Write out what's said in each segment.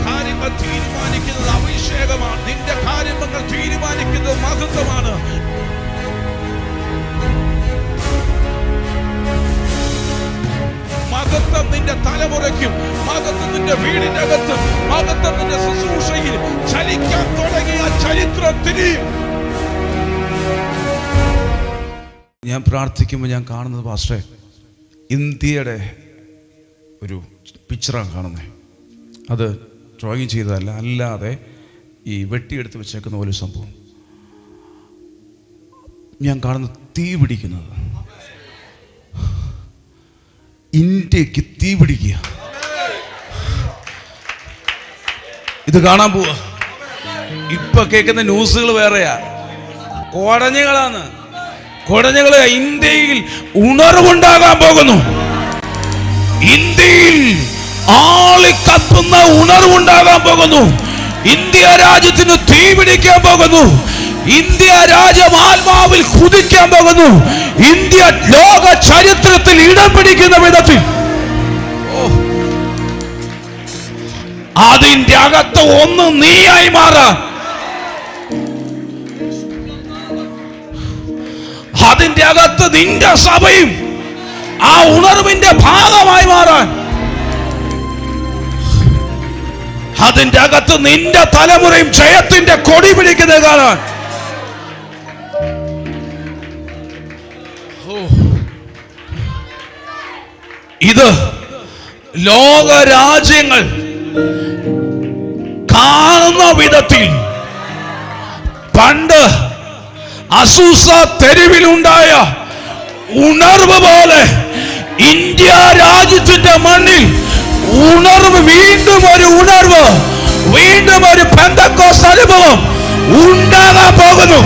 കാര്യങ്ങൾ തീരുമാനിക്കുന്നത് അഭിഷേകമാണ്. നിന്റെ കാര്യങ്ങൾ തീരുമാനിക്കുന്നത് മഹത്വമാണ്. മഹത്വം നിന്റെ തലമുറയ്ക്കും, മഹത്വം നിന്റെ വീടിനകത്തും, മഹത്വം നിന്റെ ശുശ്രൂഷയിൽ ചലിക്കാൻ തുടങ്ങിയ ചരിത്രം തിരിയും. ഞാൻ പ്രാർത്ഥിക്കുമ്പോൾ ഞാൻ കാണുന്നത് പാസ്റ്ററെ, ഇന്ത്യയുടെ ഒരു പിക്ചറാണ് കാണുന്നത്. അത് ഡ്രോയിങ് ചെയ്തതല്ല, അല്ലാതെ ഈ വെട്ടിയെടുത്ത് വെച്ചേക്കുന്ന പോലെ സംഭവം ഞാൻ കാണുന്നത്. തീ പിടിക്കുന്നത്, ഇന്ത്യക്ക് തീ പിടിക്കുക. ഇത് കാണാൻ പോവാ. ഇപ്പൊ കേൾക്കുന്ന ന്യൂസുകൾ വേറെയാ. കോടഞ്ഞകളാണ്, കോടഞ്ഞകള്. ഇന്ത്യയിൽ ഉണർവുണ്ടാകാൻ പോകുന്നു. ഇന്ത്യയിൽ ആളിക്കത്തുന്ന ഉണർവുണ്ടാകാൻ പോകുന്നു. ഇന്ത്യ രാജ്യത്തിന് തീ പിടിക്കാൻ പോകുന്നു. ഇന്ത്യ രാജ്യം ആത്മാവിൽ കുതിക്കാൻ പോകുന്നു. ഇന്ത്യ ലോക ചരിത്രത്തിൽ ഇടം പിടിക്കുന്ന വിധത്തിൽ അതിന്റെ അകത്ത് ഒന്ന് നീയായി മാറാൻ, അതിന്റെ അകത്ത് നിന്റെ സഭയും ആ ഉണർവിന്റെ ഭാഗമായി മാറാൻ, അതിന്റെ അകത്ത് നിന്റെ തലമുറയും ജയത്തിന്റെ കൊടി പിടിക്കുന്നത് കാണാൻ. ഇത് ലോകരാജ്യങ്ങൾ കാണുന്ന വിധത്തിൽ പണ്ട് അസൂസ തെരുവിലുണ്ടായ ഉണർവ് പോലെ ഇന്ത്യ രാജ്യത്തിന്റെ മണ്ണിൽ ഉണർവ്, വീണ്ടും ഒരു ഉണർവ്, വീണ്ടും ഒരു പെന്തക്കോസ്ത് അനുഭവം ഉണ്ടാകാൻ പോകുന്നു.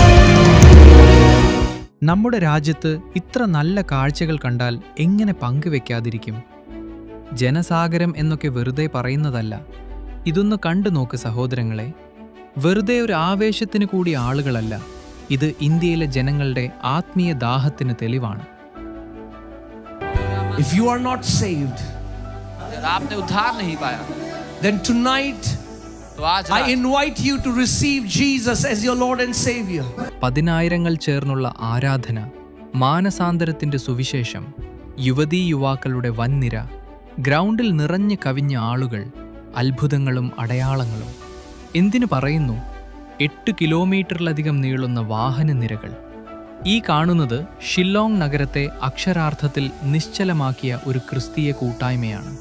നമ്മുടെ രാജ്യത്ത് ഇത്ര നല്ല കാഴ്ചകൾ കണ്ടാൽ എങ്ങനെ പങ്കുവെക്കാതിരിക്കും? ജനസാഗരം എന്നൊക്കെ വെറുതെ പറയുന്നതല്ല. ഇതൊന്ന് കണ്ടു നോക്ക് സഹോദരങ്ങളെ. വെറുതെ ഒരു ആവേശത്തിന് കൂടി ആളുകളല്ല. ഇത് ഇന്ത്യയിലെ ജനങ്ങളുടെ ആത്മീയ ദാഹത്തിന് തെളിവാണ്. If you are not saved, then tonight I invite you to receive Jesus as your Lord and Savior. പതിനായിരങ്ങൾ ചേർന്നുള്ള ആരാധന, മാനസാന്തരത്തിന്റെ സുവിശേഷം, യുവതീ യുവാക്കളുടെ വൻനിര, ഗ്രൗണ്ടിൽ നിറഞ്ഞു കവിഞ്ഞ ആളുകൾ, അത്ഭുതങ്ങളും അടയാളങ്ങളും. എന്തിനു പറയുന്നു, 8 കിലോമീറ്ററിലധികം നീളുന്ന വാഹനനിരകൾ. ഈ കാണുന്നത് ഷില്ലോങ് നഗരത്തെ അക്ഷരാർത്ഥത്തിൽ നിശ്ചലമാക്കിയ ഒരു ക്രിസ്തീയ കൂട്ടായ്മയാണ്.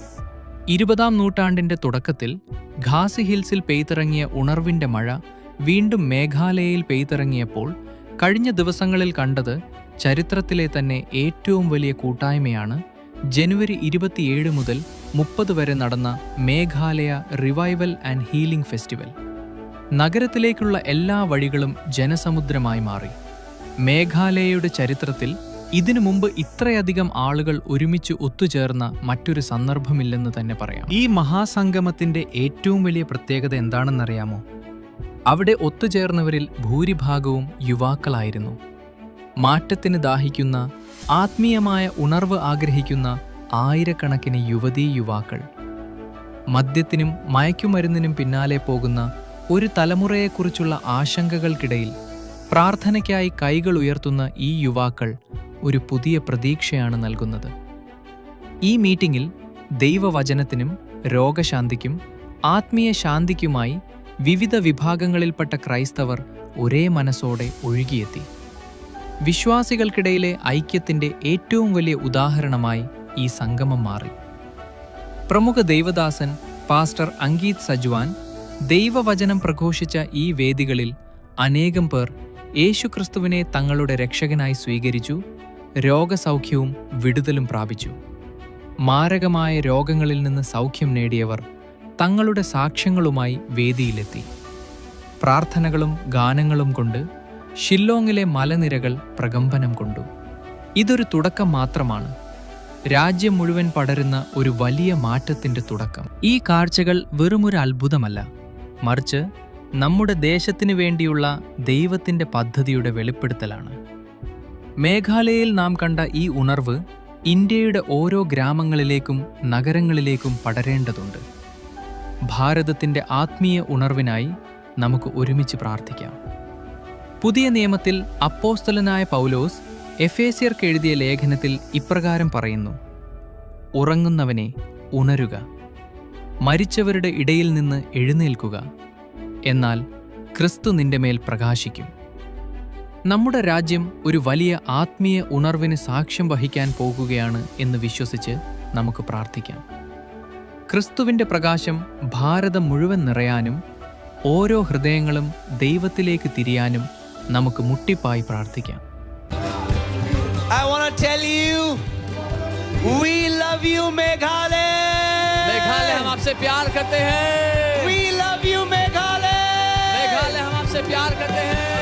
20-ാം നൂറ്റാണ്ടിന്റെ തുടക്കത്തിൽ ഖാസി ഹിൽസിൽ പെയ്തിറങ്ങിയ ഉണർവിന്റെ മഴ വീണ്ടും മേഘാലയയിൽ പെയ്തിറങ്ങിയപ്പോൾ കഴിഞ്ഞ ദിവസങ്ങളിൽ കണ്ടത് ചരിത്രത്തിലെ തന്നെ ഏറ്റവും വലിയ കൂട്ടായ്മയാണ്. ജനുവരി 27 മുതൽ 30 വരെ നടന്ന Meghalaya revival and healing festival. നഗരത്തിലേക്കുള്ള എല്ലാ വഴികളും ജനസമുദ്രമായി മാറി. മേഘാലയയുടെ ചരിത്രത്തിൽ ഇതിനു മുമ്പ് ഇത്രയധികം ആളുകൾ ഒരുമിച്ച് ഒത്തുചേർന്ന മറ്റൊരു സന്ദർഭമില്ലെന്ന് തന്നെ പറയാം. ഈ മഹാസംഗമത്തിന്റെ ഏറ്റവും വലിയ പ്രത്യേകത എന്താണെന്നറിയാമോ? അവിടെ ഒത്തുചേർന്നവരിൽ ഭൂരിഭാഗവും യുവാക്കളായിരുന്നു. മാറ്റത്തിന് ദാഹിക്കുന്ന, ആത്മീയമായ ഉണർവ് ആഗ്രഹിക്കുന്ന ആയിരക്കണക്കിന് യുവതീ യുവാക്കൾ. മദ്യത്തിനും മയക്കുമരുന്നിനും പിന്നാലെ പോകുന്ന ഒരു തലമുറയെക്കുറിച്ചുള്ള ആശങ്കകൾക്കിടയിൽ പ്രാർത്ഥനയ്ക്കായി കൈകൾ ഉയർത്തുന്ന ഈ യുവാക്കൾ ഒരു പുതിയ പ്രതീക്ഷയാണ് നൽകുന്നത്. ഈ മീറ്റിംഗിൽ ദൈവവചനത്തിനും രോഗശാന്തിക്കും ആത്മീയ ശാന്തിക്കുമായി വിവിധ വിഭാഗങ്ങളിൽപ്പെട്ട ക്രൈസ്തവർ ഒരേ മനസ്സോടെ ഒഴുകിയെത്തി. വിശ്വാസികൾക്കിടയിലെ ഐക്യത്തിന്റെ ഏറ്റവും വലിയ ഉദാഹരണമായി ഈ സംഗമം മാറി. പ്രമുഖ ദൈവദാസൻ പാസ്റ്റർ അങ്കീത് സജ്വാൻ ദൈവവചനം പ്രഘോഷിച്ച ഈ വേദികളിൽ അനേകം പേർ യേശുക്രിസ്തുവിനെ തങ്ങളുടെ രക്ഷകനായി സ്വീകരിച്ചു. രോഗസൗഖ്യവും വിടുതലും പ്രാപിച്ചു. മാരകമായ രോഗങ്ങളിൽ നിന്ന് സൗഖ്യം നേടിയവർ തങ്ങളുടെ സാക്ഷ്യങ്ങളുമായി വേദിയിലെത്തി. പ്രാർത്ഥനകളും ഗാനങ്ങളും കൊണ്ട് ഷില്ലോങ്ങിലെ മലനിരകൾ പ്രകമ്പനം കൊണ്ടു. ഇതൊരു തുടക്കം മാത്രമാണ്. രാജ്യം മുഴുവൻ പടരുന്ന ഒരു വലിയ മാറ്റത്തിന്റെ തുടക്കം. ഈ കാഴ്ചകൾ വെറുമൊരു അത്ഭുതമല്ല, മറിച്ച് നമ്മുടെ ദേശത്തിനു വേണ്ടിയുള്ള ദൈവത്തിന്റെ പദ്ധതിയുടെ വെളിപ്പെടുത്തലാണ്. മേഘാലയയിൽ നാം കണ്ട ഈ ഉണർവ് ഇന്ത്യയുടെ ഓരോ ഗ്രാമങ്ങളിലേക്കും നഗരങ്ങളിലേക്കും പടരേണ്ടതുണ്ട്. ഭാരതത്തിൻ്റെ ആത്മീയ ഉണർവിനായി നമുക്ക് ഒരുമിച്ച് പ്രാർത്ഥിക്കാം. പുതിയ നിയമത്തിൽ അപ്പോസ്തലനായ പൗലോസ് എഫേസ്യർക്ക് എഴുതിയ ലേഖനത്തിൽ ഇപ്രകാരം പറയുന്നു: ഉറങ്ങുന്നവനെ ഉണരുക, മരിച്ചവരുടെ ഇടയിൽ നിന്ന് എഴുന്നേൽക്കുക, എന്നാൽ ക്രിസ്തു നിന്റെ മേൽ പ്രകാശിക്കും. നമ്മുടെ രാജ്യം ഒരു വലിയ ആത്മീയ ഉണർവിന് സാക്ഷ്യം വഹിക്കാൻ പോകുകയാണ് എന്ന് വിശ്വസിച്ച് നമുക്ക് പ്രാർത്ഥിക്കാം. ക്രിസ്തുവിൻ്റെ പ്രകാശം ഭാരതം മുഴുവൻ നിറയാനും ഓരോ ഹൃദയങ്ങളും ദൈവത്തിലേക്ക് തിരിയാനും നമുക്ക് മുട്ടിപ്പായി പ്രാർത്ഥിക്കാം. I want to tell you, we love you, Meghalaya. Meghalaya हम आपसे प्यार करते हैं. We love you, Meghalaya. Meghalaya हम आपसे प्यार करते हैं.